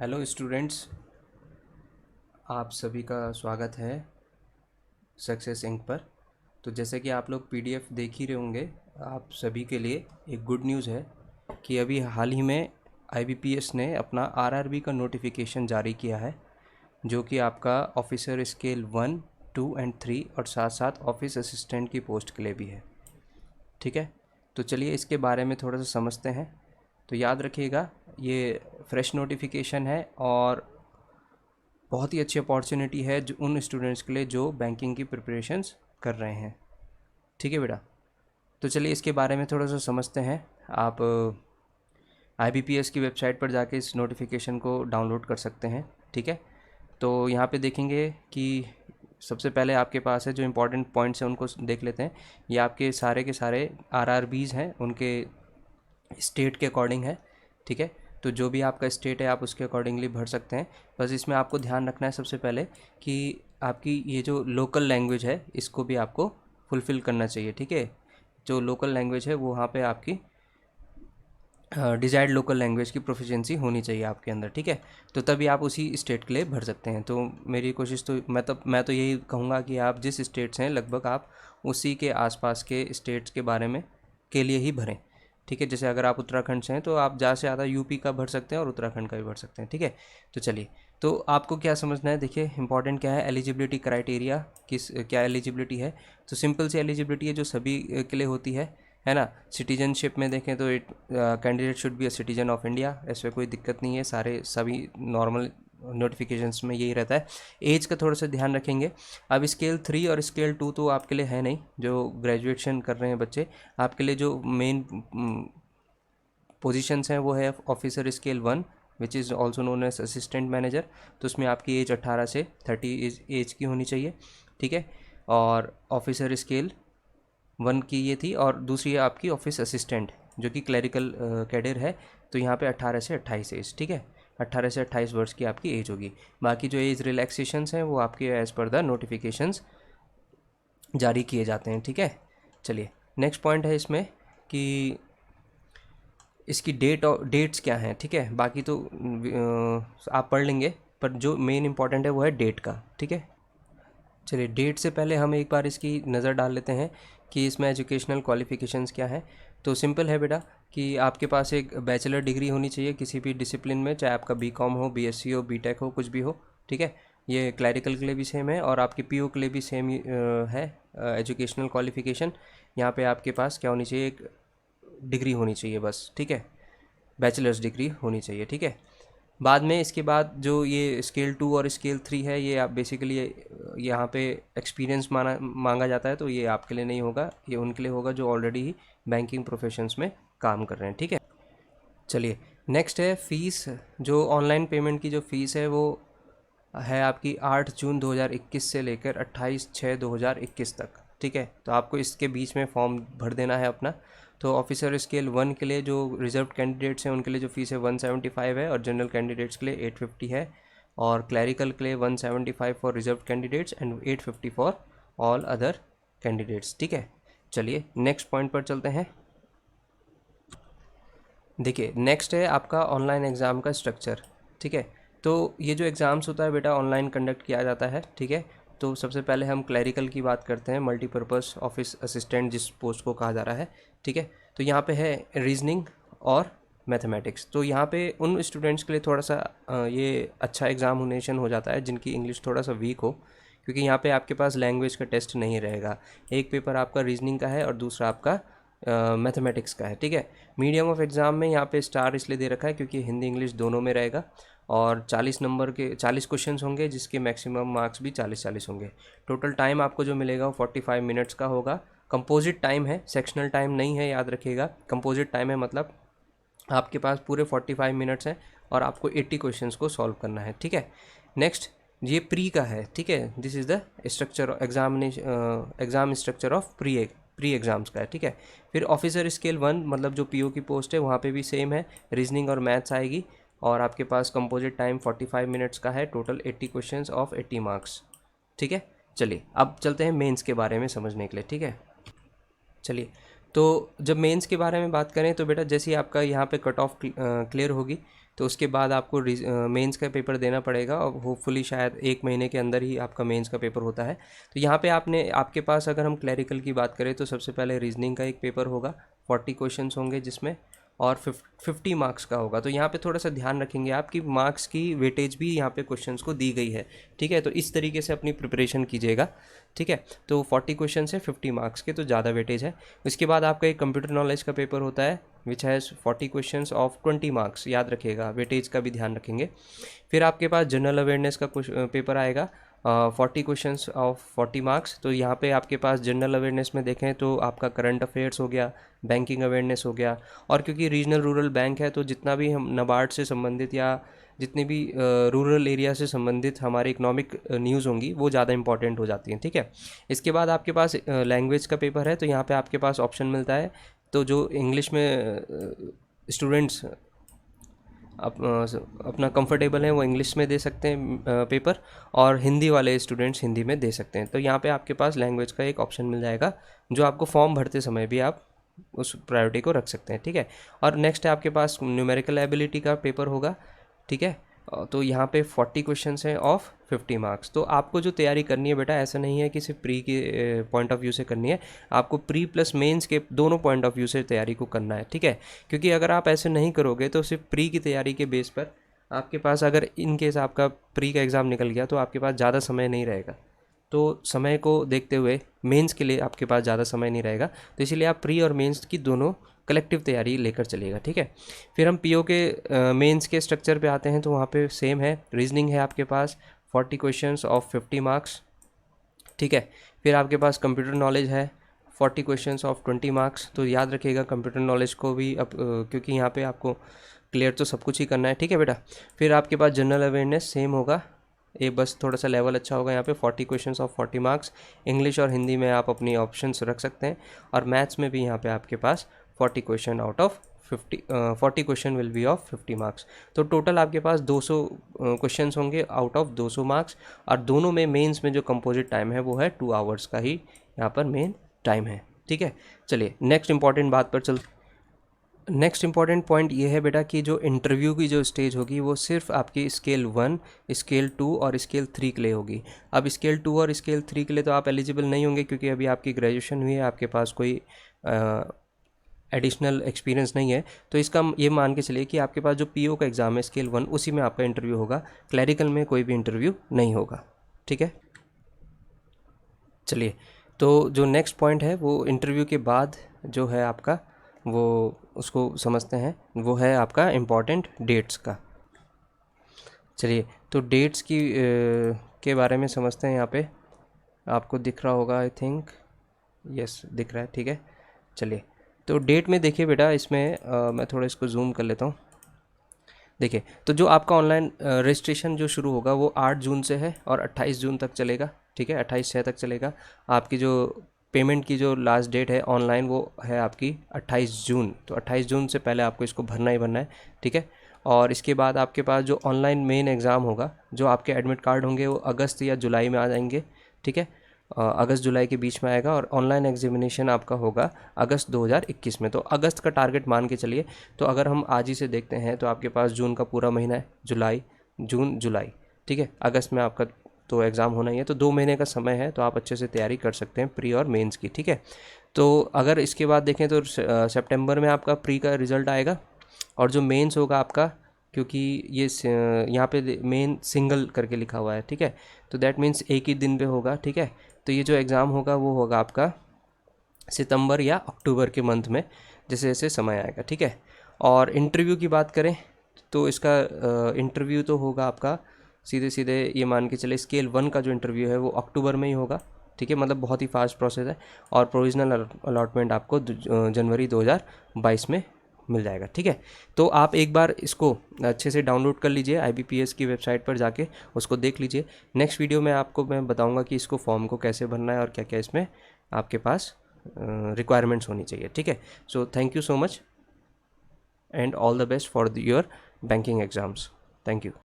Hello students, आप सभी का स्वागत है सक्सेस इंक पर। तो जैसे कि आप लोग पीडीएफ देख ही रहे होंगे, आप सभी के लिए एक गुड न्यूज़ है कि अभी हाल ही में आईबीपीएस ने अपना आरआरबी का नोटिफिकेशन जारी किया है, जो कि आपका ऑफिसर स्केल 1, 2 एंड 3 और साथ साथ ऑफिस असिस्टेंट की पोस्ट के लिए भी है। ठीक है, तो चलिए इसके बारे में थोड़ा सा समझते हैं। तो याद रखिएगा, ये फ्रेश नोटिफिकेशन है और बहुत ही अच्छी अपॉर्चुनिटी है जो उन स्टूडेंट्स के लिए जो बैंकिंग की प्रिपरेशंस कर रहे हैं। ठीक है बेटा, तो चलिए इसके बारे में थोड़ा सा समझते हैं। आप आईबीपीएस की वेबसाइट पर जाके इस नोटिफिकेशन को डाउनलोड कर सकते हैं। ठीक है, तो यहाँ पे देखेंगे कि सबसे पहले आपके पास है जो इम्पोर्टेंट पॉइंट्स हैं उनको देख लेते हैं। ये आपके सारे के सारे आरआरबीज़ हैं, उनके स्टेट के अकॉर्डिंग है। ठीक है, तो जो भी आपका स्टेट है आप उसके अकॉर्डिंगली भर सकते हैं। बस इसमें आपको ध्यान रखना है सबसे पहले कि आपकी ये जो लोकल लैंग्वेज है इसको भी आपको फुलफ़िल करना चाहिए। ठीक है, जो लोकल लैंग्वेज है वो वहाँ पे आपकी डिज़ायर्ड लोकल लैंग्वेज की प्रोफिशिएंसी होनी चाहिए आपके अंदर। ठीक है, तो तभी आप उसी स्टेट के लिए भर सकते हैं। तो मेरी कोशिश तो मैं तो यही कहूँगा कि आप जिस स्टेट्स हैं लगभग आप उसी के आसपास के स्टेट्स के बारे में के लिए ही भरें। ठीक है, जैसे अगर आप उत्तराखंड से हैं तो आप ज़्यादा से ज़्यादा यूपी का भर सकते हैं और उत्तराखंड का भी भर सकते हैं। ठीक है, तो चलिए, तो आपको क्या समझना है, देखिए इंपॉर्टेंट क्या है, एलिजिबिलिटी क्राइटेरिया किस क्या एलिजिबिलिटी है। तो सिंपल सी एलिजिबिलिटी है जो सभी के लिए होती है ना। सिटीजनशिप में देखें तो candidate should be a citizen of India, इसमें कोई दिक्कत नहीं है, सभी नॉर्मल नोटिफिकेशंस में यही रहता है। एज का थोड़ा सा ध्यान रखेंगे। अब स्केल 3 और स्केल 2 तो आपके लिए है नहीं, जो ग्रेजुएशन कर रहे हैं बच्चे, आपके लिए जो मेन पोजीशंस हैं वो है officer scale 1 which is also known as assistant manager. तो उसमें आपकी एज 18 से 30 एज की होनी चाहिए। ठीक है, और ऑफिसर स्केल 1 की ये थी, और दूसरी है आपकी ऑफिस असिस्टेंट जो कि क्लरिकल कैडर है। तो यहाँ पे 18 से 28 एज। ठीक है, 18 से 28 वर्ष की आपकी एज होगी। बाकी जो एज रिलैक्सेशंस हैं वो आपके एज़ पर द नोटिफिकेशंस जारी किए जाते हैं। ठीक है, चलिए नेक्स्ट पॉइंट है इसमें कि इसकी डेट्स क्या हैं। ठीक है, बाकी तो आप पढ़ लेंगे, पर जो मेन इंपॉर्टेंट है वो है डेट का। ठीक है, चलिए डेट से पहले हम एक बार इसकी नज़र डाल लेते हैं कि इसमें एजुकेशनल क्वालिफ़िकेशंस क्या है। तो सिंपल है बेटा कि आपके पास एक बैचलर डिग्री होनी चाहिए किसी भी डिसिप्लिन में, चाहे आपका बीकॉम हो, बीएससी हो, बीटेक हो, कुछ भी हो। ठीक है, ये क्लैरिकल के लिए भी सेम है और आपके पीओ के लिए भी सेम है एजुकेशनल क्वालिफ़िकेशन। यहाँ पे आपके पास क्या होनी चाहिए, एक डिग्री होनी चाहिए बस। ठीक है, बैचलर्स डिग्री होनी चाहिए। ठीक है, बाद में इसके बाद जो ये स्केल 2 और स्केल 3 है, ये आप बेसिकली यहाँ पे एक्सपीरियंस मांगा जाता है, तो ये आपके लिए नहीं होगा, ये उनके लिए होगा जो ऑलरेडी ही बैंकिंग प्रोफेशंस में काम कर रहे हैं। ठीक है, चलिए नेक्स्ट है फ़ीस। जो ऑनलाइन पेमेंट की जो फ़ीस है वो है आपकी 8 जून 2021 से लेकर 28/6/2021 तक। ठीक है, तो आपको इसके बीच में फॉर्म भर देना है अपना। तो ऑफिसर स्केल 1 के लिए जो रिजर्व कैंडिडेट्स हैं उनके लिए जो फ़ीस है 175 है, और जनरल कैंडिडेट्स के लिए 850 है, और क्लैरिकल के लिए 175 for reserve candidates and 850 for all other candidates. ठीक है, चलिए नेक्स्ट पॉइंट पर चलते हैं। देखिए नेक्स्ट है आपका ऑनलाइन एग्ज़ाम का स्ट्रक्चर। ठीक है, तो ये जो एग्ज़ाम्स होता है बेटा ऑनलाइन कंडक्ट किया जाता है। ठीक है, तो सबसे पहले हम क्लैरिकल की बात करते हैं, मल्टीपर्पज़ ऑफिस असिस्टेंट जिस पोस्ट को कहा जा रहा है। ठीक है, तो यहाँ पे है रीजनिंग और मैथमेटिक्स। तो यहाँ पे उन स्टूडेंट्स के लिए थोड़ा सा ये अच्छा एग्ज़ामिनेशन हो जाता है जिनकी इंग्लिश थोड़ा सा वीक हो, क्योंकि यहाँ पे आपके पास लैंग्वेज का टेस्ट नहीं रहेगा। एक पेपर आपका रीजनिंग का है और दूसरा आपका मैथमेटिक्स का है। ठीक है, मीडियम ऑफ एग्ज़ाम में यहाँ पे स्टार इसलिए दे रखा है क्योंकि हिंदी इंग्लिश दोनों में रहेगा, और 40 नंबर के 40 क्वेश्चंस होंगे जिसके मैक्सिमम मार्क्स भी 40-40 होंगे। टोटल टाइम आपको जो मिलेगा वो 45 मिनट्स का होगा। कंपोजिट टाइम है, सेक्शनल टाइम नहीं है, याद रखिएगा। कंपोजिट टाइम है मतलब आपके पास पूरे 45 मिनट्स हैं और आपको 80 क्वेश्चंस को सॉल्व करना है। ठीक है, नेक्स्ट ये प्री का है। ठीक है, this is the structure exam structure of pre exams का है। ठीक है, फिर ऑफिसर स्केल 1 मतलब जो पीओ की पोस्ट है वहाँ पे भी सेम है, रीजनिंग और मैथ्स आएगी, और आपके पास कंपोजिट टाइम 45 मिनट्स का है, टोटल 80 क्वेश्चंस ऑफ 80 मार्क्स। ठीक है, चलिए अब चलते हैं मेंस के बारे में समझने के लिए। ठीक है, चलिए तो जब मेंस के बारे में बात करें तो बेटा जैसे ही आपका यहाँ पे कट ऑफ क्लियर होगी तो उसके बाद आपको मेंस का पेपर देना पड़ेगा और होपफुली शायद 1 महीने के अंदर ही आपका मेंस का पेपर होता है। तो यहाँ पे आपके पास अगर हम क्लैरिकल की बात करें तो सबसे पहले रीजनिंग का एक पेपर होगा, 40 क्वेश्चंस होंगे जिसमें, और 50 मार्क्स का होगा। तो यहाँ पे थोड़ा सा ध्यान रखेंगे आप कि मार्क्स की वेटेज भी यहाँ पे क्वेश्चंस को दी गई है, ठीक है। तो इस तरीके से अपनी प्रिपरेशन कीजिएगा, ठीक है। तो 40 क्वेश्चन है 50 मार्क्स के, तो ज़्यादा वेटेज है। उसके बाद आपका एक कंप्यूटर नॉलेज का पेपर होता है which has 40 questions of 20 marks, याद रखिएगा, वेटेज का भी ध्यान रखेंगे। फिर आपके पास जनरल अवेयरनेस का पेपर आएगा, 40 क्वेश्चंस ऑफ 40 मार्क्स। तो यहाँ पे आपके पास जनरल अवेयरनेस में देखें तो आपका करंट अफेयर्स हो गया, बैंकिंग अवेयरनेस हो गया, और क्योंकि रीजनल रूरल बैंक है तो जितना भी हम नाबार्ड से संबंधित या जितनी भी रूरल एरिया से संबंधित हमारे इकोनॉमिक न्यूज़ होंगी वो ज़्यादा इंपॉर्टेंट हो जाती हैं, ठीक है। इसके बाद आपके पास लैंग्वेज का पेपर है, तो यहाँ पे आपके पास ऑप्शन मिलता है, तो जो इंग्लिश में स्टूडेंट्स अपना कंफर्टेबल है वो इंग्लिश में दे सकते हैं पेपर, और हिंदी वाले स्टूडेंट्स हिंदी में दे सकते हैं। तो यहाँ पे आपके पास लैंग्वेज का एक ऑप्शन मिल जाएगा जो आपको फॉर्म भरते समय भी आप उस प्रायोरिटी को रख सकते हैं, ठीक है। और नेक्स्ट है आपके पास न्यूमेरिकल एबिलिटी का पेपर होगा, ठीक है। तो यहाँ पे 40 क्वेश्चंस हैं ऑफ 50 मार्क्स। तो आपको जो तैयारी करनी है बेटा, ऐसा नहीं है कि सिर्फ प्री के पॉइंट ऑफ व्यू से करनी है, आपको प्री प्लस मेंस के दोनों पॉइंट ऑफ व्यू से तैयारी को करना है, ठीक है। क्योंकि अगर आप ऐसे नहीं करोगे तो सिर्फ प्री की तैयारी के बेस पर आपके पास, अगर इन केस आपका प्री का एग्ज़ाम निकल गया तो आपके पास ज़्यादा समय नहीं रहेगा। तो समय को देखते हुए मेंस के लिए आपके पास ज़्यादा समय नहीं रहेगा, तो इसीलिए आप प्री और मेंस की दोनों कलेक्टिव तैयारी लेकर चलिएगा, ठीक है। फिर हम पीओ के मेंस के स्ट्रक्चर पे आते हैं, तो वहाँ पे सेम है, रीजनिंग है आपके पास 40 क्वेश्चंस ऑफ 50 मार्क्स, ठीक है। फिर आपके पास कंप्यूटर नॉलेज है 40 क्वेश्चंस ऑफ 20 मार्क्स। तो याद रखिएगा कंप्यूटर नॉलेज को भी, अब क्योंकि यहाँ पे आपको क्लियर तो सब कुछ ही करना है, ठीक है बेटा। फिर आपके पास जनरल अवेयरनेस सेम होगा, ये बस थोड़ा सा लेवल अच्छा होगा यहाँ पे, 40 क्वेश्चंस ऑफ 40 मार्क्स। इंग्लिश और हिंदी में आप अपनी ऑप्शंस रख सकते हैं, और मैथ्स में भी यहाँ पे आपके पास 40 question out of 40 question will be of 50 marks. तो टोटल आपके पास 200 क्वेश्चंस होंगे आउट ऑफ 200 मार्क्स, और दोनों में मेंस में जो कंपोजिट टाइम है वो है 2 आवर्स का ही यहाँ पर मेन टाइम है, ठीक है। चलिए नेक्स्ट इंपॉर्टेंट बात पर चल नेक्स्ट इंपॉर्टेंट पॉइंट ये है बेटा कि जो इंटरव्यू की जो स्टेज होगी वो सिर्फ आपकी स्केल 1, स्केल 2 और स्केल 3 के लिए होगी। अब स्केल 2 और स्केल 3 के लिए तो आप एलिजिबल नहीं होंगे, क्योंकि अभी आपकी ग्रेजुएशन हुई है, आपके पास कोई एडिशनल एक्सपीरियंस नहीं है। तो इसका ये मान के चलिए कि आपके पास जो पीओ का एग्ज़ाम है स्केल 1, उसी में आपका इंटरव्यू होगा, क्लैरिकल में कोई भी इंटरव्यू नहीं होगा, ठीक है। चलिए, तो जो नेक्स्ट पॉइंट है वो इंटरव्यू के बाद जो है आपका, वो उसको समझते हैं, वो है आपका इम्पॉर्टेंट डेट्स का। चलिए, तो डेट्स के बारे में समझते हैं। यहाँ पे आपको दिख रहा होगा, आई थिंक, यस दिख रहा है, ठीक है। चलिए, तो डेट में देखिए बेटा, इसमें मैं थोड़ा इसको जूम कर लेता हूँ। देखिए, तो जो आपका ऑनलाइन रजिस्ट्रेशन जो शुरू होगा वो 8 जून से है और 28 जून तक चलेगा, ठीक है, 28/6 तक चलेगा। आपकी जो पेमेंट की जो लास्ट डेट है ऑनलाइन वो है आपकी 28 जून। तो 28 जून से पहले आपको इसको भरना ही भरना है, ठीक है। और इसके बाद आपके पास जो ऑनलाइन मेन एग्ज़ाम होगा, जो आपके एडमिट कार्ड होंगे वो अगस्त या जुलाई में आ जाएंगे, ठीक है। अगस्त जुलाई के बीच में आएगा, और ऑनलाइन एग्जामिनेशन आपका होगा अगस्त 2021 में। तो अगस्त का टारगेट मान के चलिए। तो अगर हम आज ही से देखते हैं तो आपके पास जून का पूरा महीना है, जुलाई, जून, जुलाई, ठीक है। अगस्त में आपका तो एग्ज़ाम होना ही है, तो 2 महीने का समय है, तो आप अच्छे से तैयारी कर सकते हैं प्री और मेंस की, ठीक है। तो अगर इसके बाद देखें तो सितंबर में आपका प्री का रिज़ल्ट आएगा, और जो मेंस होगा आपका, क्योंकि ये यहाँ पे मेन सिंगल करके लिखा हुआ है, ठीक है, तो दैट मीन्स एक ही दिन पे होगा, ठीक है। तो ये जो एग्ज़ाम होगा वो होगा आपका सितंबर या अक्टूबर के मंथ में, जैसे जैसे समय आएगा, ठीक है। और इंटरव्यू की बात करें तो इसका इंटरव्यू तो होगा आपका सीधे सीधे, ये मान के चले स्केल 1 का जो इंटरव्यू है वो अक्टूबर में ही होगा, ठीक है, मतलब बहुत ही फास्ट प्रोसेस है। और प्रोविजनल अलॉटमेंट आपको जनवरी 2022 में मिल जाएगा, ठीक है। तो आप एक बार इसको अच्छे से डाउनलोड कर लीजिए, IBPS की वेबसाइट पर जाके उसको देख लीजिए। नेक्स्ट वीडियो में आपको मैं बताऊंगा कि इसको फॉर्म को कैसे भरना है और क्या क्या इसमें आपके पास रिक्वायरमेंट्स होनी चाहिए, ठीक है। So thank you so much and all the best for your banking exams. Thank you.